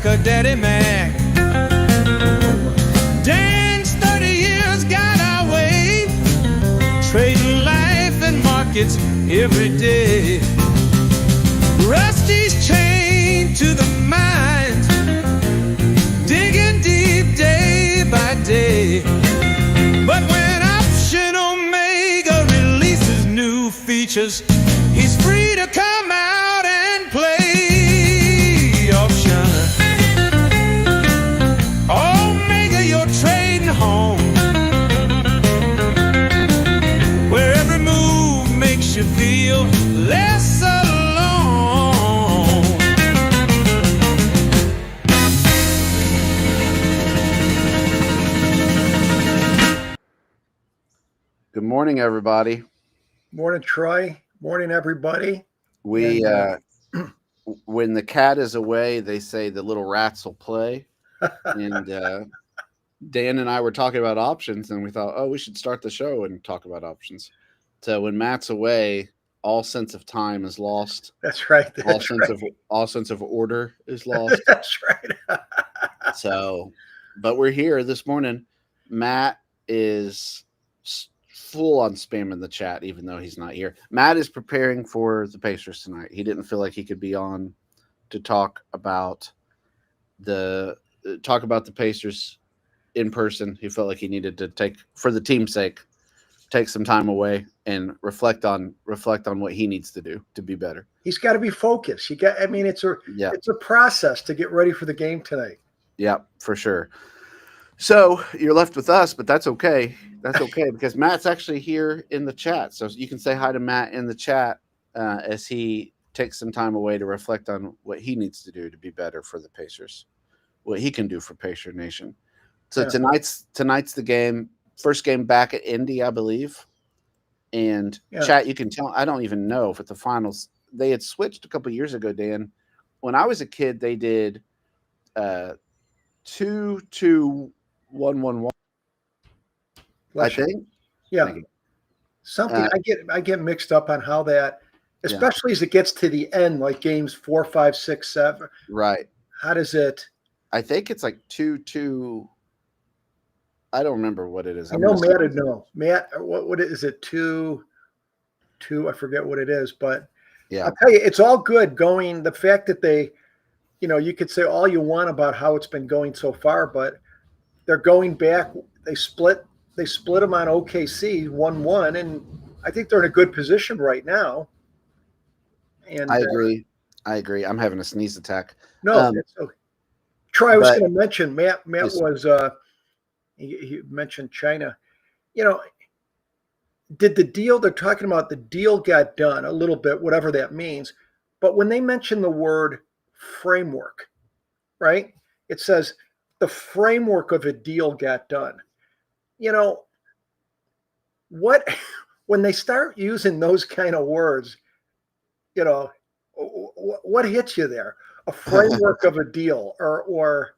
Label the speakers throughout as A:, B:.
A: America, Daddy Mac. Dan's 30 years got our way, trading life and markets every day. Rusty's chained to the mines, digging deep day by day. But when Option Omega releases new features, he's free to come out and play. Option Omega, you're trading home, where every move makes you feel less alone.
B: Good morning, everybody.
C: Morning, Troy. Morning, everybody.
B: We when the cat is away, they say the little rats will play. And Dan and I were talking about options, and we thought, oh, we should start the show and talk about options. So when Matt's away, all sense of time is lost.
C: That's right.
B: All sense of order is lost.
C: That's right.
B: So, but we're here this morning. Matt is full on spamming the chat, even though he's not here. Matt is preparing for the Pacers tonight. He didn't feel like he could be on to talk about the Pacers in person. He felt like he needed to take, for the team's sake, take some time away and reflect on what he needs to do to be better.
C: He's got to be focused. It's a process to get ready for the game tonight.
B: Yeah, for sure. So you're left with us, but that's okay. That's okay because Matt's actually here in the chat. So you can say hi to Matt in the chat as he takes some time away to reflect on what he needs to do to be better for the Pacers, what he can do for Pacer Nation. So tonight's the game, first game back at Indy, I believe. And chat, you can tell, I don't even know if at the finals, they had switched a couple years ago, Dan. When I was a kid, they did 2-2-1-1-1. I think.
C: Yeah. Something I get mixed up on how that, especially as it gets to the end, like games 4, 5, 6, 7.
B: Right.
C: How does it?
B: I think it's like 2-2. I don't remember what it is.
C: I know Matt would know. Matt, what is it? 2-2? I forget what it is, but
B: yeah,
C: I'll tell you, it's all good going. The fact that they, you could say all you want about how it's been going so far, but they're going back. They split them on OKC 1-1, and I think they're in a good position right now. And
B: I agree. I'm having a sneeze attack.
C: No, it's okay. Troy, I was going to mention Matt was he mentioned China. Did the deal they're talking about, the deal got done a little bit, whatever that means. But when they mention the word framework, right? It says the framework of a deal got done. When they start using those kind of words, what hits you there? A framework of a deal or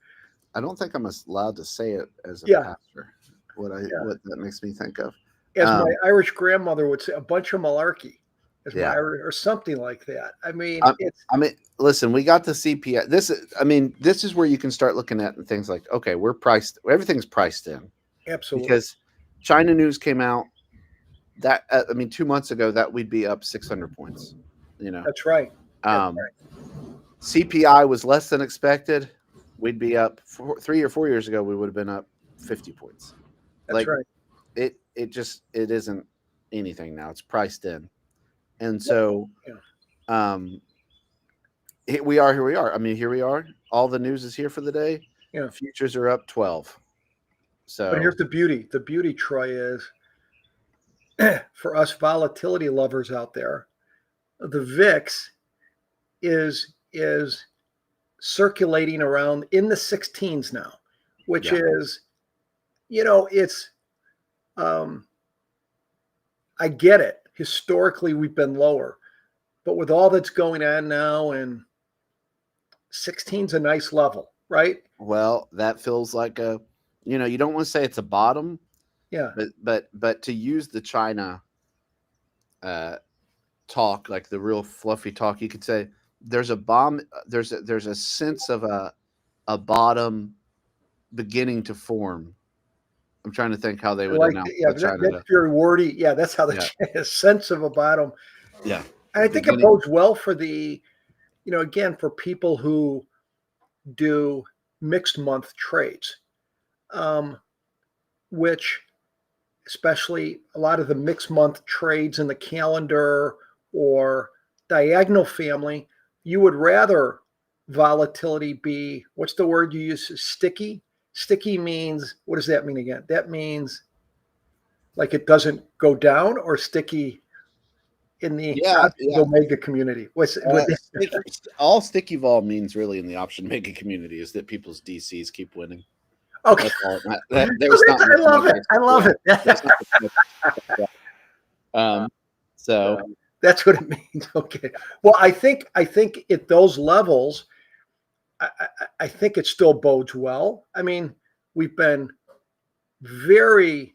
B: I don't think I'm allowed to say it as a pastor. What that makes me think of.
C: As my Irish grandmother would say, a bunch of malarkey. Or something like that.
B: Listen, we got the CPI. This is where you can start looking at things like, okay, everything's priced in.
C: Absolutely.
B: Because China news came out that 2 months ago that we'd be up 600 points.
C: That's right.
B: CPI was less than expected. We'd be up 3 or 4 years ago. We would have been up 50 points.
C: That's right.
B: It isn't anything now. It's priced in. And so, here we are. Here we are. All the news is here for the day.
C: Yeah.
B: Futures are up 12. So,
C: but here's the beauty. The beauty, Troy, is for us volatility lovers out there, the VIX is circulating around in the 16s now, which is, it's. I get it. Historically, we've been lower, but with all that's going on now, and 16's a nice level, right?
B: Well, that feels like you don't want to say it's a bottom.
C: Yeah.
B: But to use the China talk, like the real fluffy talk, you could say there's a bomb. There's a sense of a bottom beginning to form. I'm trying to think how they would
C: Like,
B: announce
C: yeah,
B: the China.
C: that's very wordy. Yeah, that's how the sense of a bottom.
B: Yeah.
C: And I think it bodes well for the, again, for people who do mixed month trades, which especially a lot of the mixed month trades in the calendar or diagonal family, you would rather volatility be, what's the word you use? Sticky. Sticky means, what does that mean again? That means like it doesn't go down, or sticky in the Omega community.
B: All sticky vol means really in the option making community is that people's DCs keep winning.
C: Okay.
B: I
C: love it. I love it.
B: So
C: that's what it means. Okay. Well, I think at those levels, I think it still bodes well. I mean, we've been very,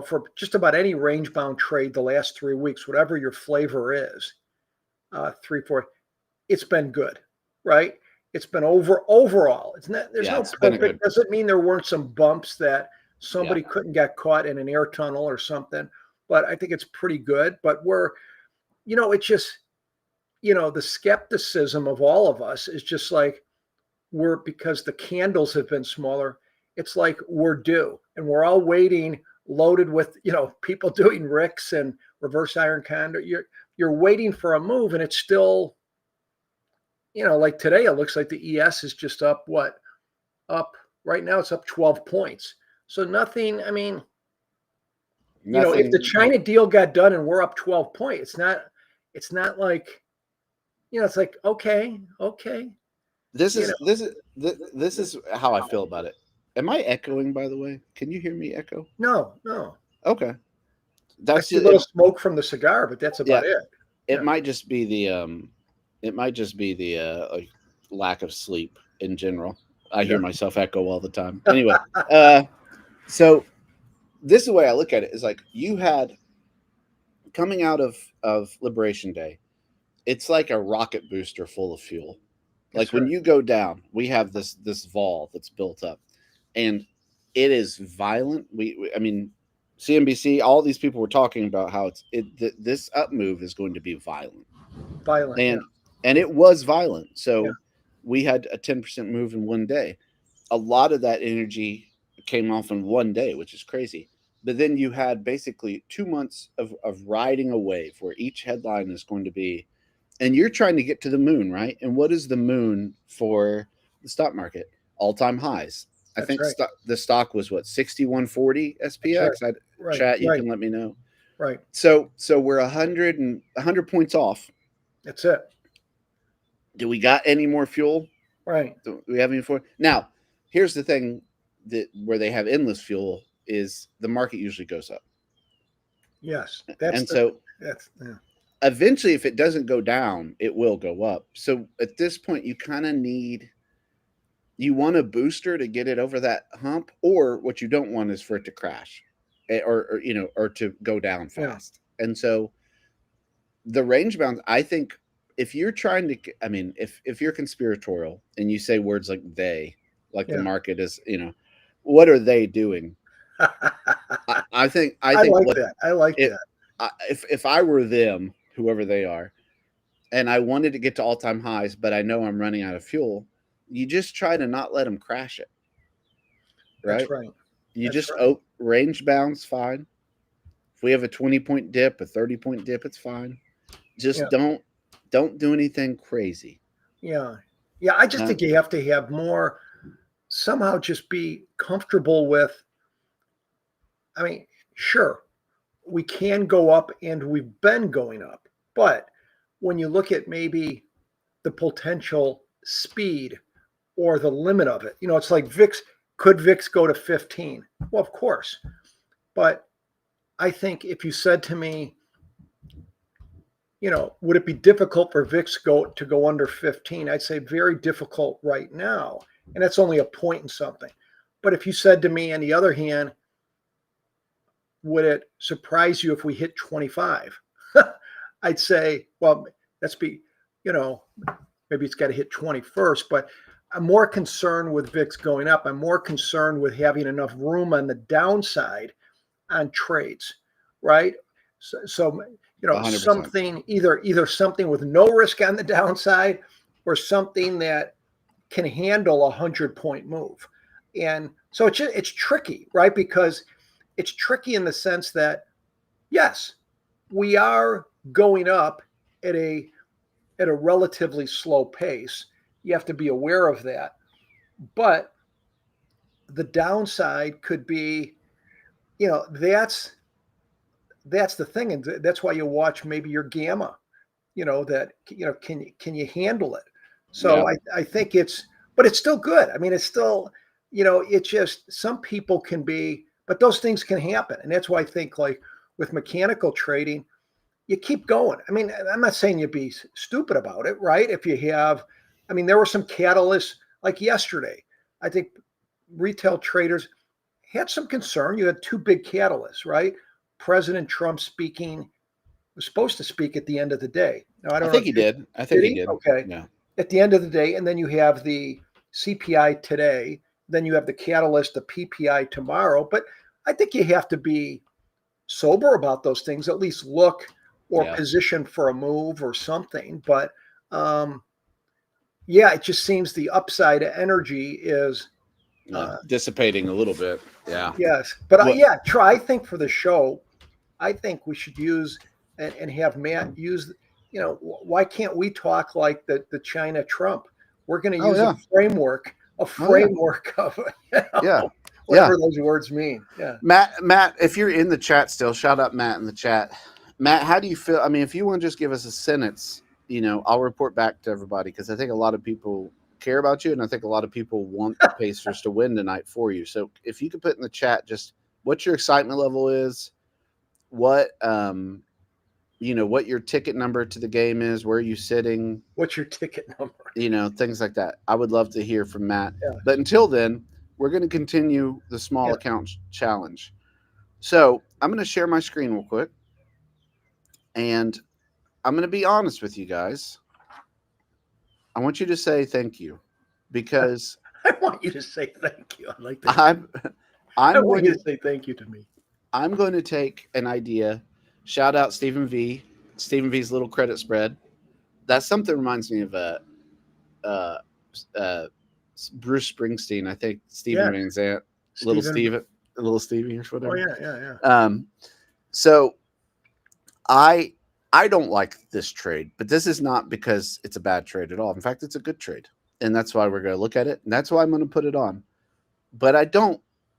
C: for just about any range bound trade the last 3 weeks, whatever your flavor is, 3, 4, it's been good, right? It's been overall. It's not. There's no perfect. Doesn't mean there weren't some bumps that somebody couldn't get caught in an air tunnel or something. But I think it's pretty good. But we're, it's just, the skepticism of all of us is just like because the candles have been smaller. It's like we're due, and we're all waiting, loaded with people doing Ricks and reverse iron condor. You're waiting for a move, and it's still. Like today, it looks like the ES is just up right now. It's up 12 points. So nothing, I mean, if the China deal got done and we're up 12 points, it's not like, it's like, okay.
B: This is how I feel about it. Am I echoing, by the way? Can you hear me echo?
C: No.
B: Okay.
C: That's a little smoke from the cigar, but that's about it.
B: It might just be the, lack of sleep in general. I hear myself echo all the time. Anyway, so this is the way I look at it is like you had coming out of Liberation Day, it's like a rocket booster full of fuel. Like when you go down, we have this vol that's built up and it is violent. I mean, CNBC, all these people were talking about how this up move is going to be violent. And it was violent. So we had a 10% move in one day. A lot of that energy came off in one day, which is crazy. But then you had basically 2 months of riding a wave where each headline is going to be, and you're trying to get to the moon, right? And what is the moon for the stock market? All-time highs. I think the stock was what, 6140 SPX? Chat, you can let me know.
C: Right.
B: So we're 100 points off.
C: That's it.
B: Do we got any more fuel?
C: Right.
B: Do we have any more? Now, here's the thing where they have endless fuel is the market usually goes up.
C: Yes.
B: Eventually, if it doesn't go down, it will go up. So at this point, you kind of you want a booster to get it over that hump, or what you don't want is for it to crash or to go down fast. Yeah. And so the range bound, I think, if you're trying to, I mean, if you're conspiratorial and you say words like the market is, what are they doing? I think
C: I like that. I like that.
B: If I were them, whoever they are, and I wanted to get to all-time highs, but I know I'm running out of fuel, you just try to not let them crash it. Right? That's right. Range bound's fine. If we have a 20-point dip, a 30-point dip, it's fine. Just don't do anything crazy.
C: Yeah. I just think you have to have more, somehow just be comfortable with, I mean, sure, we can go up and we've been going up, but when you look at maybe the potential speed or the limit of it, it's like VIX, could VIX go to 15? Well, of course. But I think if you said to me, would it be difficult for VIX to go under 15? I'd say very difficult right now. And that's only a point in something. But if you said to me, on the other hand, would it surprise you if we hit 25? I'd say, well, maybe it's got to hit 20 first. But I'm more concerned with VIX going up. I'm more concerned with having enough room on the downside on trades, right? So
B: 100%.
C: something either something with no risk on the downside or something that can handle 100-point move. And so it's tricky, right? Because it's tricky in the sense that, yes, we are going up at a relatively slow pace. You have to be aware of that. But the downside could be, that's the thing. And that's why you watch maybe your gamma, that, can you handle it? So I think but it's still good. I mean, it's still, it's just some people can be, but those things can happen. And that's why I think like with mechanical trading, you keep going. I mean, I'm not saying you be stupid about it, right? If you have, I mean, there were some catalysts like yesterday. I think retail traders had some concern. You had two big catalysts, right? President Trump was supposed to speak at the end of the day. Now, I don't know.
B: think he did. I think he did.
C: Okay.
B: Yeah.
C: At the end of the day, and then you have the CPI today. Then you have the catalyst, the PPI tomorrow. But I think you have to be sober about those things, at least look or position for a move or something. But it just seems the upside energy is
B: dissipating a little bit. Yeah.
C: Yes. But I think for the show, I think we should use and have Matt use, why can't we talk like the China Trump? We're going to use a framework of whatever those words mean. Yeah.
B: Matt, if you're in the chat still, shout out Matt in the chat. Matt, how do you feel? I mean, if you want to just give us a sentence, I'll report back to everybody because I think a lot of people care about you, and I think a lot of people want the Pacers to win tonight for you. So if you could put in the chat just what your excitement level is, what what your ticket number to the game is, where are you sitting,
C: what's your ticket number,
B: things like that. I would love to hear from Matt.
C: Yeah.
B: But until then, we're going to continue the small account challenge. So I'm going to share my screen real quick, and I'm going to be honest with you guys. I want you to say thank you because
C: I want you to say thank you. I like that. I want you to say thank you to me.
B: I'm going to take an idea. Shout out Stephen V. Stephen V's little credit spread. That something reminds me of Bruce Springsteen. I think Stephen Van Zandt, Little Stevie or whatever.
C: Oh yeah.
B: So I don't like this trade, but this is not because it's a bad trade at all. In fact, it's a good trade. And that's why we're going to look at it. And that's why I'm going to put it on. But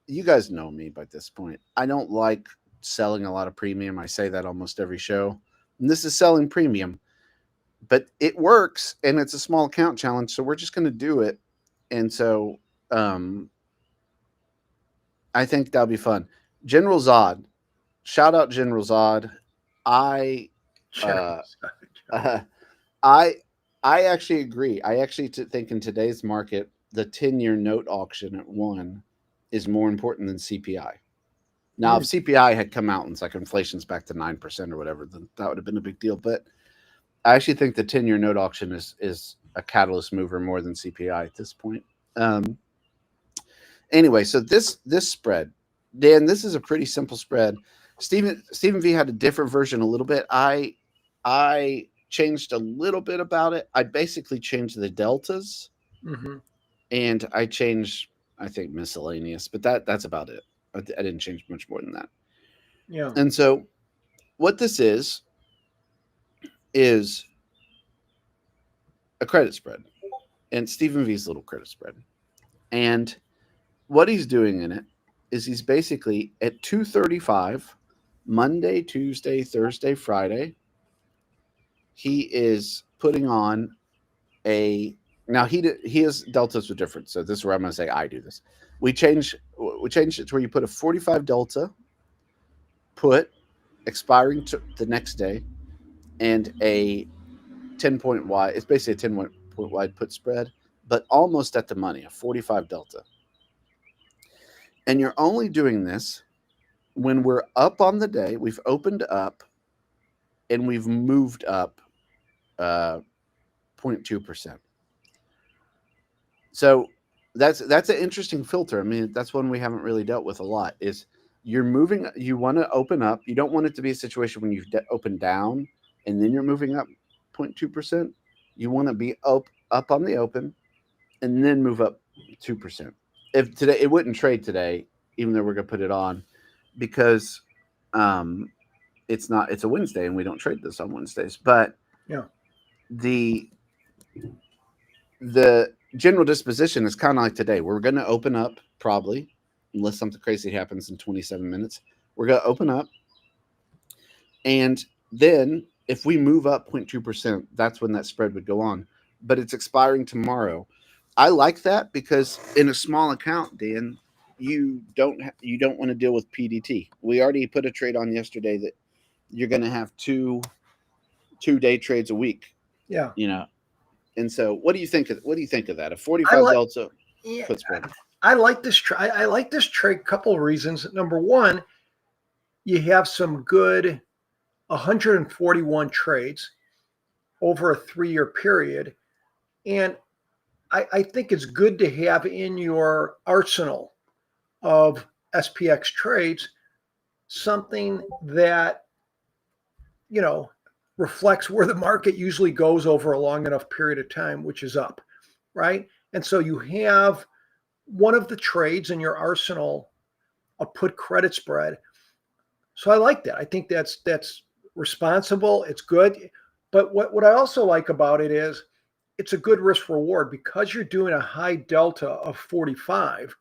B: you guys know me by this point. I don't like selling a lot of premium. I say that almost every show. And this is selling premium. But it works, and it's a small account challenge, so we're just going to do it. And so I think that'll be fun. General Zod. Shout out General Zod. I actually agree. I actually think in today's market, the 10-year note auction at 1 is more important than CPI. Now, if CPI had come out and it's like inflation's back to 9% or whatever, then that would have been a big deal. But I actually think the 10-year note auction is a catalyst mover more than CPI at this point. Anyway, so this spread, Dan, this is a pretty simple spread. Stephen V had a different version a little bit. I changed a little bit about it. I basically changed the deltas, and I changed, I think, miscellaneous, but that's about it. I didn't change much more than that.
C: Yeah.
B: And so what this is a credit spread, and Stephen V's little credit spread. And what he's doing in it is he's basically at 235 Monday, Tuesday, Thursday, Friday. He is putting on now his deltas are different. So this is where I'm going to say I do this. We changed it to where you put a 45 delta put expiring to the next day and a 10-point wide. It's basically a 10-point wide put spread, but almost at the money, a 45 delta. And you're only doing this when we're up on the day. We've opened up and we've moved up 0.2%. So that's an interesting filter. I mean, that's one we haven't really dealt with a lot. Is you're moving, you want to open up. You don't want it to be a situation when you've opened down and then you're moving up 0.2%. You want to be up on the open and then move up 2%. If today it wouldn't trade today, even though we're gonna put it on, because it's not, it's a Wednesday and we don't trade this on Wednesdays. But
C: Yeah.
B: the general disposition is kind of like today. We're gonna open up probably, unless something crazy happens in 27 minutes. We're gonna open up, and then if we move up 0.2%, that's when that spread would go on. But it's expiring tomorrow. I like that because in a small account, Dan, you don't want to deal with PDT. We already put a trade on yesterday that you're going to have two day trades a week.
C: Yeah.
B: You know, and so what do you think of that? A 45 delta put spread.
C: I like this trade. I like this trade. Couple of reasons. Number one, you have some good 141 trades over a 3-year period, and I think it's good to have in your arsenal of SPX trades something that, you know, reflects where the market usually goes over a long enough period of time, which is up, right? And so you have one of the trades in your arsenal, a put credit spread. So I like that. I think that's responsible. It's good. But what I also like about it is it's a good risk reward because you're doing a high delta of 45.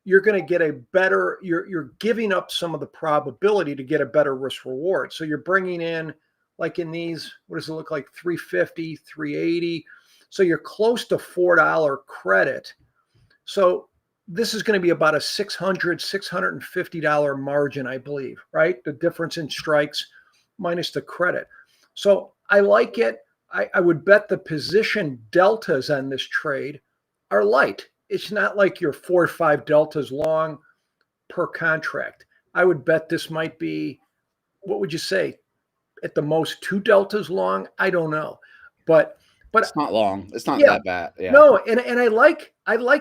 C: You're going to get a better, you're giving up some of the probability to get a better risk reward. So you're bringing in, like in these, what does it look like? 350, 380. So you're close to $4 credit. So this is going to be about a $650 margin, I believe, right? The difference in strikes minus the credit. So I like it. I would bet the position deltas on this trade are light. It's not like your 4 or 5 deltas long per contract. I would bet this might be, what would you say, at the most 2 deltas long? I don't know, but
B: it's not long. It's not that bad. Yeah.
C: No, and I like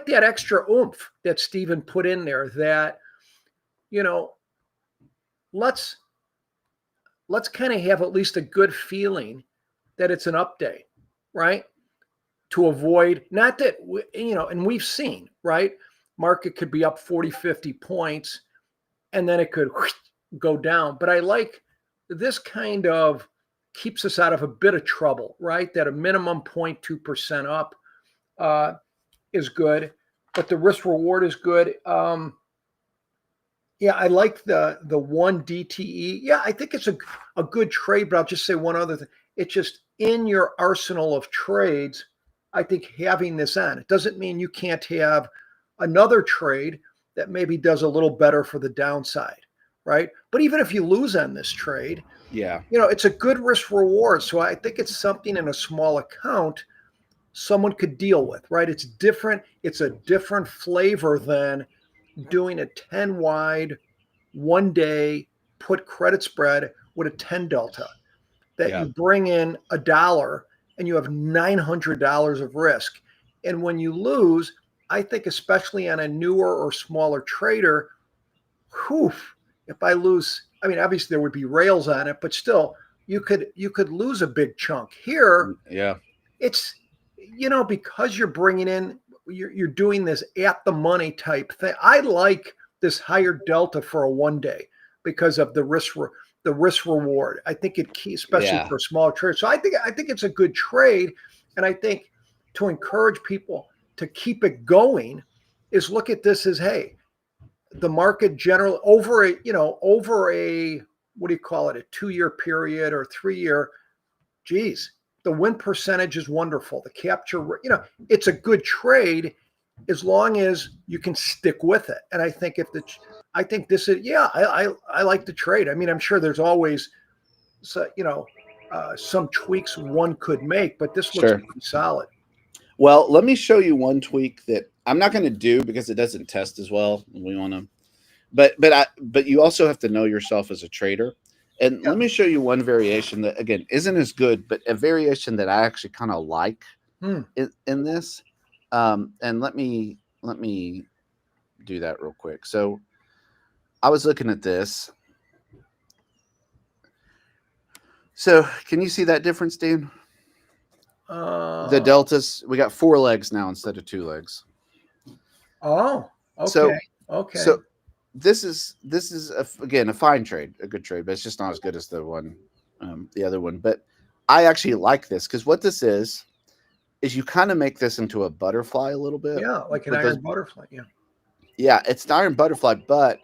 C: that extra oomph that Steven put in there. That, you know, let's kind of have at least a good feeling that it's an up day, right? To avoid, not that, you know, and we've seen, right? Market could be up 40, 50 points, and then it could go down. But I like this kind of keeps us out of a bit of trouble, right? That a minimum 0.2% up is good, but the risk reward is good. Yeah, I like the 1 DTE. Yeah, I think it's a good trade, but I'll just say one other thing. It's just in your arsenal of trades, I think having this on, it doesn't mean you can't have another trade that maybe does a little better for the downside, right? But even if you lose on this trade,
B: yeah,
C: you know, it's a good risk reward. So I think it's something in a small account someone could deal with, right? It's different. It's a different flavor than doing a 10 wide 1 day put credit spread with a 10 delta that you bring in $1 and you have $900 of risk. And when you lose, I think especially on a newer or smaller trader, if I lose, I mean, obviously there would be rails on it, but still you could lose a big chunk here.
B: Yeah.
C: It's, you know, because you're bringing in, you're doing this at the money type thing. I like this higher delta for a 1 day because of the risk reward. I think it key, especially for a small trade. So I think it's a good trade. And I think to encourage people to keep it going is look at this as, hey, the market generally over a, what do you call it? A 2-year period or 3-year, geez, the win percentage is wonderful. The capture, you know, it's a good trade as long as you can stick with it. And I think I think this is, I like the trade. I mean, I'm sure there's always, some tweaks one could make, but this looks pretty solid.
B: Well, let me show you one tweak that I'm not going to do because it doesn't test as well. We want to, but you also have to know yourself as a trader. And let me show you one variation that, again, isn't as good, but a variation that I actually kind of like in this. And let me do that real quick. So I was looking at this. So can you see that difference, Dan? The deltas, we got 4 legs now instead of 2 legs.
C: Oh, okay.
B: So,
C: okay.
B: So this is again a fine trade, a good trade, but it's just not as good as the other one. But I actually like this because what this is you kind of make this into a butterfly a little bit.
C: Yeah, like an iron butterfly. Yeah.
B: Yeah, it's an iron butterfly, but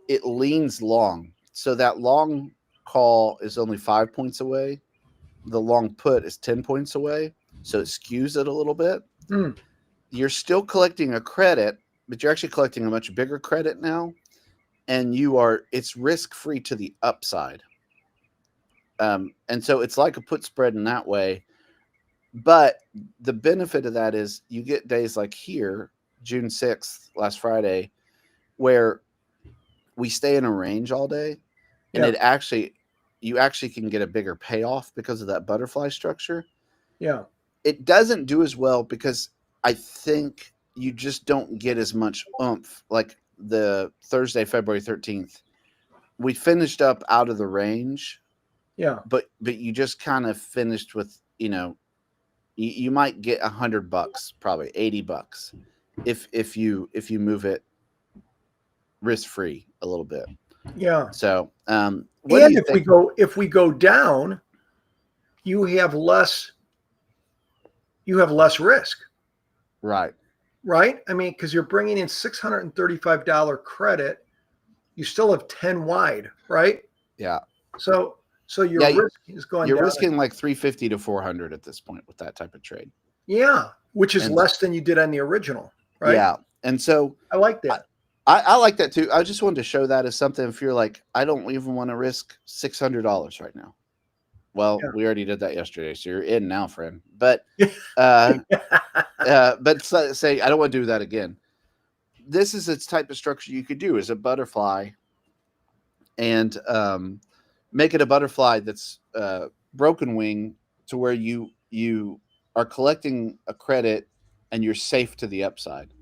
B: it leans long. So that long call is only 5 points away. The long put is 10 points away. So it skews it a little bit.
C: Mm.
B: You're still collecting a credit, but you're actually collecting a much bigger credit now. And it's risk-free to the upside. And so it's like a put spread in that way. But the benefit of that is you get days like here, June 6th, last Friday, where we stay in a range all day. And you actually can get a bigger payoff because of that butterfly structure.
C: Yeah.
B: It doesn't do as well because I think you just don't get as much oomph. Like the Thursday, February 13th, we finished up out of the range.
C: Yeah.
B: But you just kind of finished with, you might get $100, probably $80 if you move it risk free a little bit.
C: Yeah.
B: So,
C: and if we go down, you have less risk.
B: Right.
C: Right. I mean, because you're bringing in $635 credit, you still have 10 wide, right?
B: Yeah.
C: So your risk is going down.
B: You're risking like 350 to 400 at this point with that type of trade.
C: Yeah, which is less than you did on the original, right?
B: Yeah, and so
C: I like that.
B: I like that too. I just wanted to show that as something. If you're like, I don't even want to risk $600 right now. Well, we already did that yesterday, so you're in now, friend. But say I don't want to do that again. This is its type of structure you could do as a butterfly, and make it a butterfly that's broken wing to where you are collecting a credit and you're safe to the upside.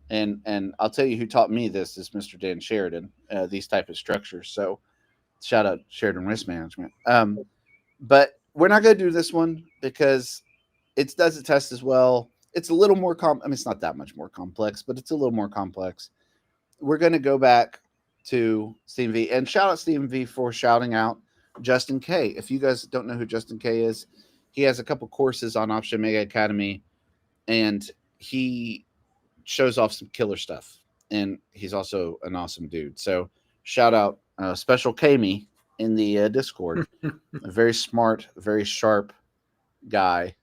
B: And I'll tell you who taught me this is Mr. Dan Sheridan, these type of structures. So shout out Sheridan Risk Management. But we're not going to do this one because it doesn't test as well. It's a little more it's not that much more complex, but it's a little more complex. We're going to go back to Stephen V. And shout out Stephen V for shouting out Justin K. If you guys don't know who Justin K is, he has a couple courses on Option Mega Academy, and he shows off some killer stuff. And he's also an awesome dude. So shout out Special Kami in the Discord. A very smart, very sharp guy.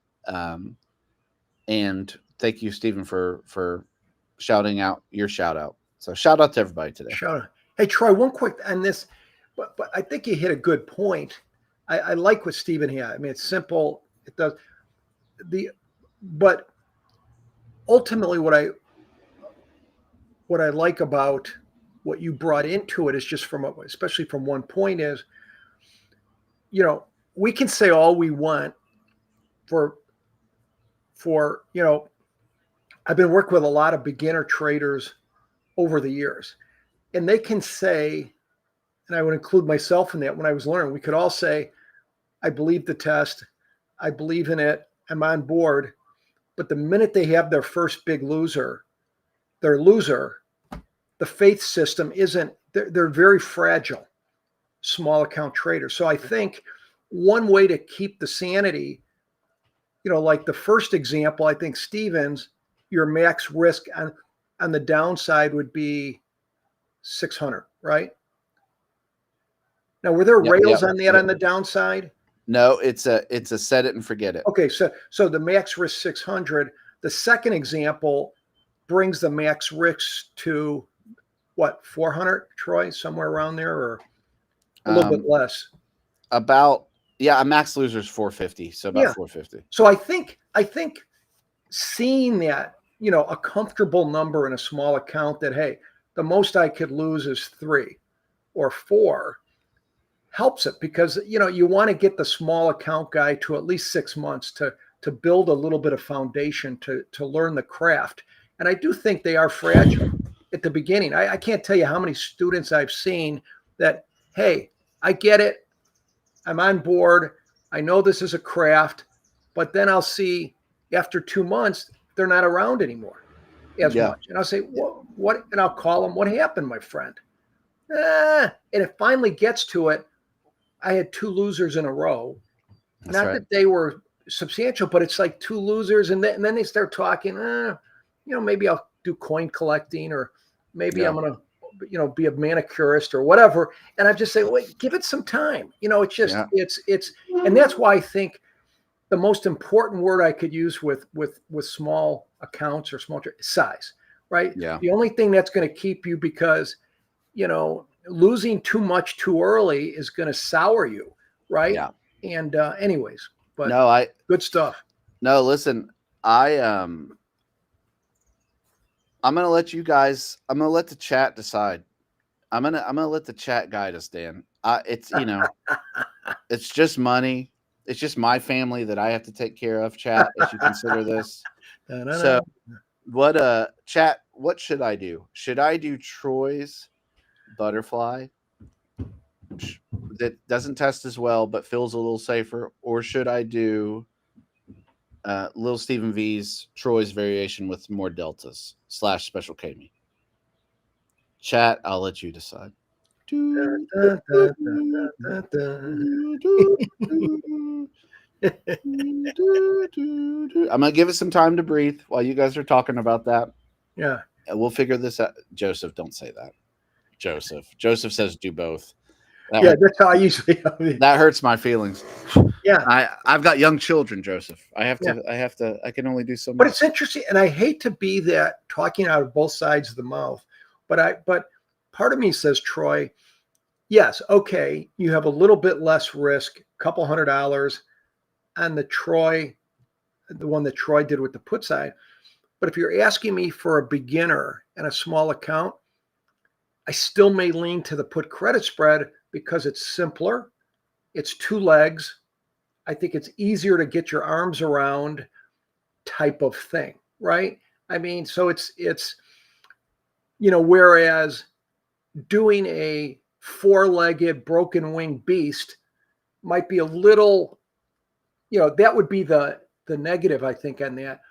B: And thank you, Stephen, for shouting out your shout out. So shout out to everybody today.
C: Shout out. Hey, Troy, one quick on this, but I think you hit a good point. I like what Stephen had. I mean, it's simple. It does but ultimately what I like about what you brought into it is just especially from one point is, we can say all we want for I've been working with a lot of beginner traders over the years, and they can say, and I would include myself in that when I was learning, we could all say, I believe the test, I believe in it, I'm on board. But the minute they have their first big loser, the faith system they're very fragile, small account traders. So I think one way to keep the sanity, like the first example, I think Stevens, your max risk on the downside would be 600, right? Now, were there rails on that on the downside?
B: No, it's a set it and forget it.
C: Okay, so the max risk 600. The second example brings the max risk to what, 400, Troy, somewhere around there, or a little bit less?
B: A max loser is 450, so about 450.
C: So I think seeing that, a comfortable number in a small account that, hey, the most I could lose is 3 or 4 helps it, because you want to get the small account guy to at least 6 months to to build a little bit of foundation to learn the craft. And I do think they are fragile at the beginning. I can't tell you how many students I've seen that, hey, I get it. I'm on board. I know this is a craft, but then I'll see after 2 months, they're not around anymore as much. And I'll say, what? And I'll call them, what happened, my friend? And it finally gets to it. I had 2 losers in a row.
B: That's
C: Not
B: right.
C: that they were substantial, but it's like 2 losers. And then they start talking, maybe I'll do coin collecting, or maybe I'm going to, be a manicurist or whatever. And I just say, wait, give it some time. It's just, it's, and that's why I think the most important word I could use with small accounts or small size, right?
B: Yeah.
C: The only thing that's going to keep you, because, losing too much too early is going to sour you, right?
B: Yeah.
C: And anyways, but good stuff.
B: No, listen, I'm gonna let you guys. I'm gonna let the chat decide. I'm gonna let the chat guide us, Dan. It's it's just money. It's just my family that I have to take care of. Chat, as you consider this. So, chat? What should I do? Should I do Troy's butterfly that doesn't test as well but feels a little safer, or should I do Lil Stevie V's Troy's variation with more deltas / special K-Me? Chat, I'll let you decide. I'm gonna give it some time to breathe while you guys are talking about that.
C: Yeah,
B: and we'll figure this out. Joseph, don't say that. Joseph says do both.
C: That's how I usually.
B: That hurts my feelings.
C: Yeah,
B: I've got young children, Joseph. I can only do so much.
C: But it's interesting, and I hate to be that talking out of both sides of the mouth, but part of me says, Troy, yes, okay, you have a little bit less risk, couple $100 on the one that Troy did with the put side. But if you're asking me for a beginner and a small account, I still may lean to the put credit spread because it's simpler. It's 2 legs. I think it's easier to get your arms around type of thing, right? I mean, so it's whereas doing a 4-legged broken wing beast might be a little, that would be the negative, I think, on that.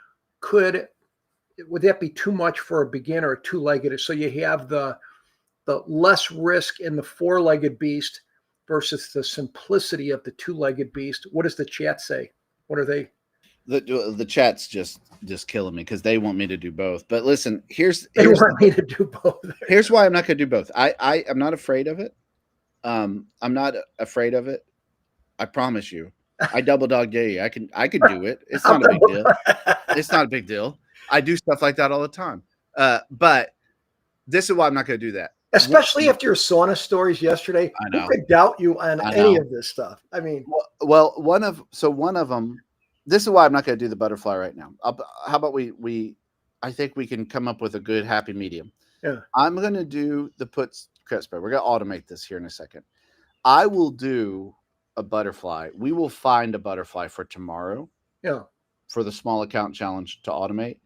C: Would that be too much for a beginner, 2-legged? So you have the less risk in the 4-legged beast versus the simplicity of the 2-legged beast. What does the chat say? What are they?
B: The chat's just killing me because they want me to do both. But listen,
C: they want me to do both.
B: Here's why I'm not going to do both. I'm not afraid of it. I'm not afraid of it. I promise you. I double dog dare you. I could do it. It's not a big deal. It's not a big deal. I do stuff like that all the time. But this is why I'm not going to do that.
C: Especially after your sauna stories yesterday.
B: I know.
C: Who could doubt you on any of this stuff? I mean,
B: well, one of them. This is why I'm not going to do the butterfly right now. How about we? I think we can come up with a good happy medium.
C: Yeah.
B: I'm going to do the puts credit spread. We're going to automate this here in a second. I will do a butterfly. We will find a butterfly for tomorrow.
C: Yeah.
B: For the small account challenge to automate.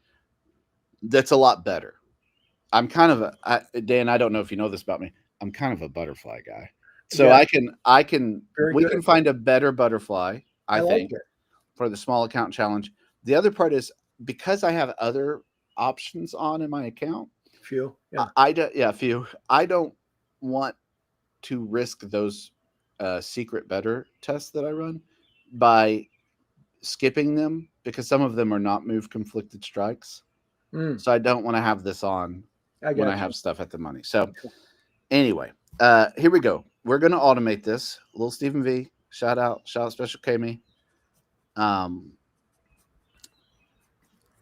B: That's a lot better. I'm kind of Dan, I don't know if you know this about me. I'm kind of a butterfly guy. So we can find a better butterfly, I think, for the small account challenge. The other part is because I have other options on in my account.
C: Few. Yeah.
B: Few. I don't want to risk those secret better tests that I run by skipping them because some of them are not move conflicted strikes. So I don't want to have this on when I have stuff at the money. So anyway, here we go. We're going to automate this. Lil Stevie V, shout out special K-Me. I'm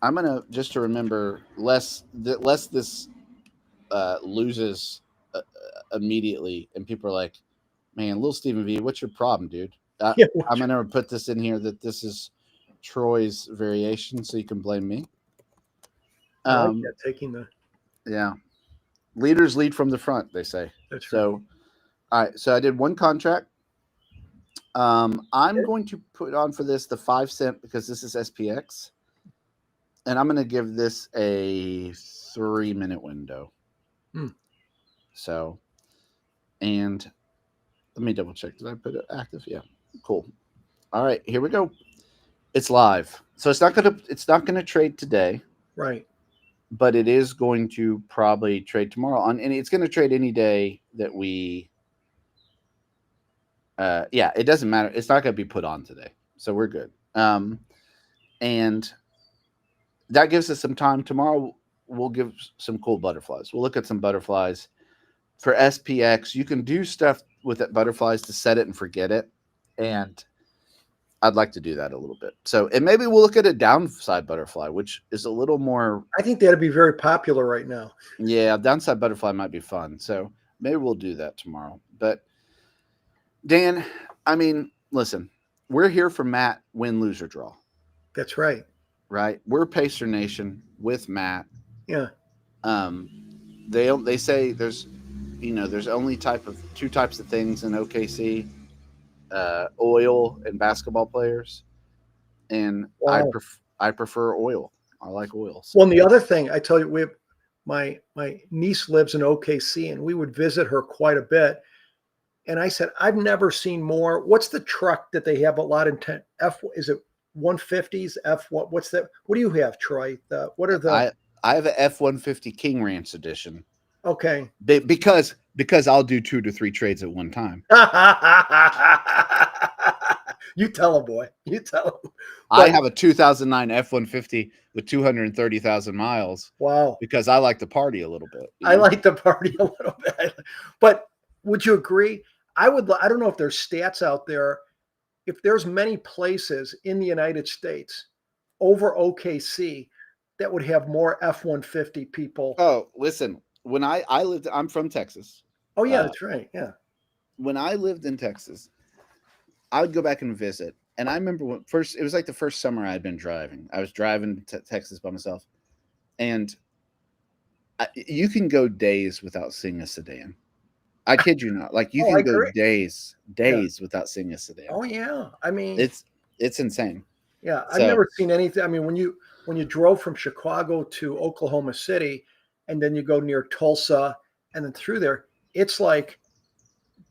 B: going to just to remember less this loses immediately. And people are like, man, Lil Stevie V, what's your problem, dude? I'm going to put this in here that this is Troy's variation. So you can blame me.
C: Taking the
B: leaders lead from the front, they say.
C: That's
B: so. All right, so I did one contract. I'm going to put on for this the 5 cent because this is SPX, and I'm going to give this a 3-minute window.
C: Hmm.
B: So, and let me double check. Did I put it active? Yeah. Cool. All right, here we go. It's live. So it's not gonna trade today,
C: Right.
B: but it is going to probably trade tomorrow on, and it's gonna trade any day that we yeah, it doesn't matter. It's not gonna be put on today. So we're good. And that gives us some time. Tomorrow we'll give some cool butterflies. We'll look at some butterflies. For SPX, you can do stuff with that butterflies to set it and forget it. And I'd like to do that a little bit. So, and maybe we'll look at a downside butterfly, which is a little more.
C: I think that'd be very popular right now.
B: Yeah, downside butterfly might be fun. So maybe we'll do that tomorrow. But Dan, I mean, listen, we're here for Matt, win, lose, or draw.
C: That's right.
B: Right? We're Pacer Nation with Matt.
C: Yeah.
B: They say there's only two types of things in OKC. Oil and basketball players, and
C: Wow.
B: I prefer oil. I like oil. So.
C: Well, and the other thing I tell you, my niece lives in OKC, and we would visit her quite a bit. And I said, I've never seen more. What's the truck that they have a lot in F? Is it 150s? F what? What's that? What do you have, Troy? What are the?
B: I have a F-150 King Ranch edition.
C: Okay.
B: Because I'll do 2 to 3 trades at one time.
C: You tell him, boy. You tell him.
B: I have a 2009 F-150 with 230,000 miles.
C: Wow.
B: Because I like to party a little bit.
C: I like to party a little bit. But would you agree? I don't know if there's stats out there. If there's many places in the United States over OKC that would have more F-150 people.
B: Oh, listen. When I'm from Texas.
C: Oh, yeah, that's right. Yeah.
B: When I lived in Texas, I would go back and visit. And I remember it was like the first summer I'd been driving. I was driving to Texas by myself. And you can go days without seeing a sedan. I kid you not. Like you can go days without seeing a sedan.
C: Oh, yeah. I mean,
B: it's insane.
C: Yeah. I've never seen anything. I mean, when you drove from Chicago to Oklahoma City, and then you go near Tulsa and then through there, it's like,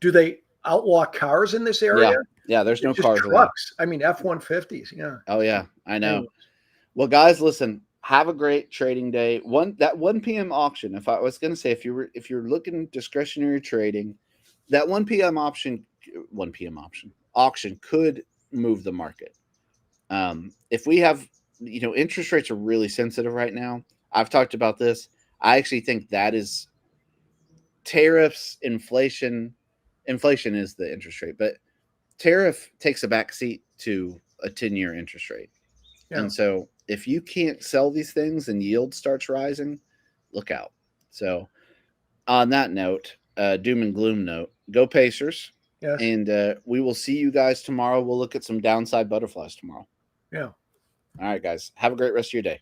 C: do they outlaw cars in this area?
B: Yeah, there's no cars.
C: Trucks. I mean, F-150s. Yeah.
B: Oh, yeah, I know. Well, guys, listen, have a great trading day. 1 p.m. auction, if I was going to say, if you're looking discretionary trading, that 1 p.m. auction could move the market. If we have, interest rates are really sensitive right now. I've talked about this. I actually think that is tariffs, inflation. Inflation is the interest rate, but tariff takes a back seat to a 10-year interest rate. Yeah. And so if you can't sell these things and yield starts rising, look out. So on that note, doom and gloom note, go Pacers.
C: Yes.
B: And we will see you guys tomorrow. We'll look at some downside butterflies tomorrow.
C: Yeah.
B: All right, guys. Have a great rest of your day.